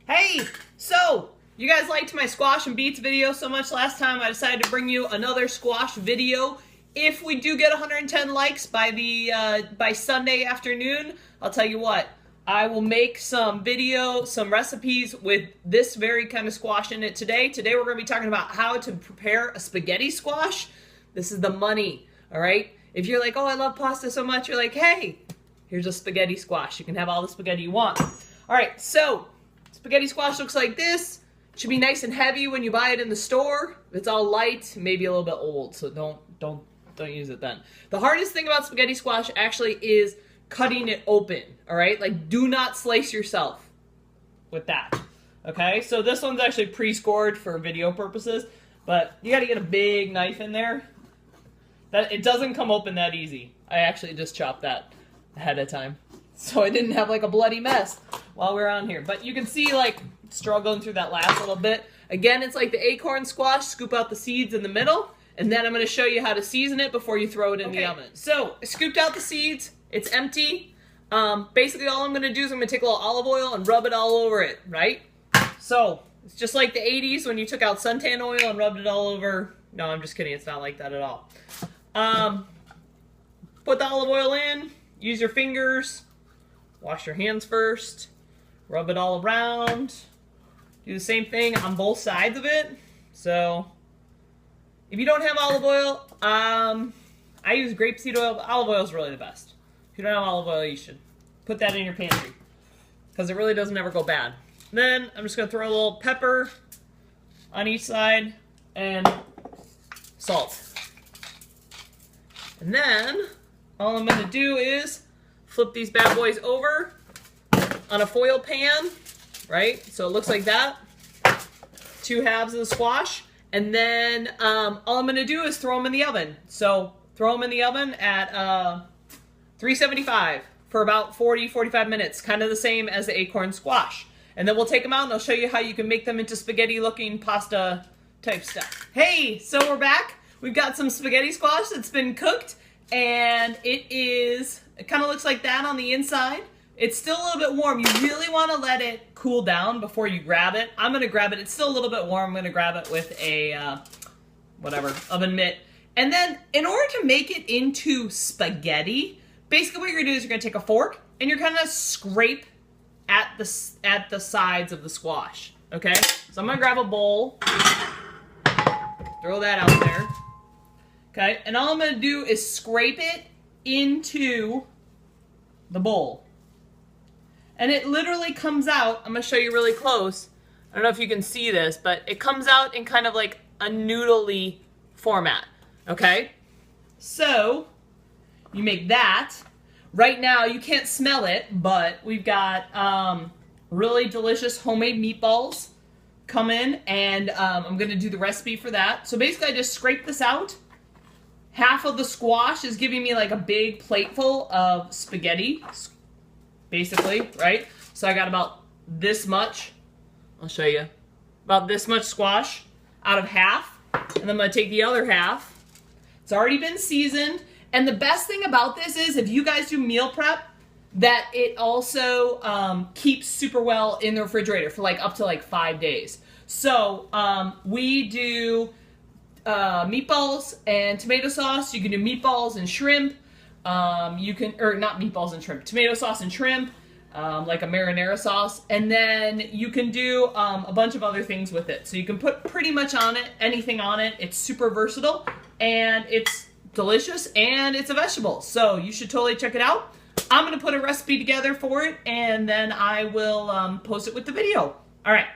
Hey, so you guys liked my squash and beets video so much last time, I decided to bring you another squash video. If we do get 110 likes by Sunday afternoon, I'll tell you what, I will make some recipes with this very kind of squash in it today. Today we're going to be talking about how to prepare a spaghetti squash. This is the money, all right? If you're like, oh, I love pasta so much, you're like, hey, here's a spaghetti squash. You can have all the spaghetti you want. All right, so spaghetti squash looks like this. It should be nice and heavy when you buy it in the store. If it's all light, maybe a little bit old, so don't use it then. The hardest thing about spaghetti squash actually is cutting it open, all right? Like, do not slice yourself with that, okay? So this one's actually pre-scored for video purposes, but you gotta get a big knife in there. It doesn't come open that easy. I actually just chopped that ahead of time, so I didn't have like a bloody mess while we were on here. But you can see like struggling through that last little bit. Again, it's like the acorn squash. Scoop out the seeds in the middle, and then I'm going to show you how to season it before you throw it in the oven. So I scooped out the seeds. It's empty. Basically all I'm going to do is I'm going to take a little olive oil and rub it all over it, right? So it's just like the 80s when you took out suntan oil and rubbed it all over. No, I'm just kidding. It's not like that at all. Put the olive oil in, use your fingers, wash your hands first, rub it all around, do the same thing on both sides of it. So if you don't have olive oil, I use grapeseed oil. Olive oil is really the best. If you don't have olive oil, you should put that in your pantry because it really doesn't ever go bad. Then I'm just going to throw a little pepper on each side and salt. And then all I'm going to do is flip these bad boys over on a foil pan, right? So it looks like that. 2 halves of the squash. And then all I'm going to do is throw them in the oven. So throw them in the oven at 375 for about 40-45 minutes, kind of the same as the acorn squash. And then we'll take them out and I'll show you how you can make them into spaghetti-looking pasta type stuff. Hey, so we're back. We've got some spaghetti squash that's been cooked, and it kind of looks like that on the inside. It's still a little bit warm. You really want to let it cool down before you grab it. I'm going to grab it. It's still a little bit warm. I'm going to grab it with a, oven mitt. And then in order to make it into spaghetti, basically what you're going to do is you're going to take a fork, and you're going to scrape at the sides of the squash, okay? So I'm going to grab a bowl, throw that out there. Okay, and all I'm going to do is scrape it into the bowl. And it literally comes out, I'm going to show you really close. I don't know if you can see this, but it comes out in kind of like a noodle-y format. Okay? So, you make that. Right now, you can't smell it, but we've got really delicious homemade meatballs come in, and I'm going to do the recipe for that. So basically, I just scrape this out. Half of the squash is giving me like a big plateful of spaghetti, basically, right? So I got about this much, I'll show you, about this much squash out of half, and then I'm going to take the other half. It's already been seasoned, and the best thing about this is if you guys do meal prep, that it also keeps super well in the refrigerator for like up to like 5 days. So we do meatballs and tomato sauce. You can do meatballs and shrimp. Not meatballs and shrimp, tomato sauce and shrimp, like a marinara sauce. And then you can do a bunch of other things with it. So you can put pretty much on it, anything on it. It's super versatile and it's delicious and it's a vegetable. So you should totally check it out. I'm going to put a recipe together for it and then I will post it with the video. All right.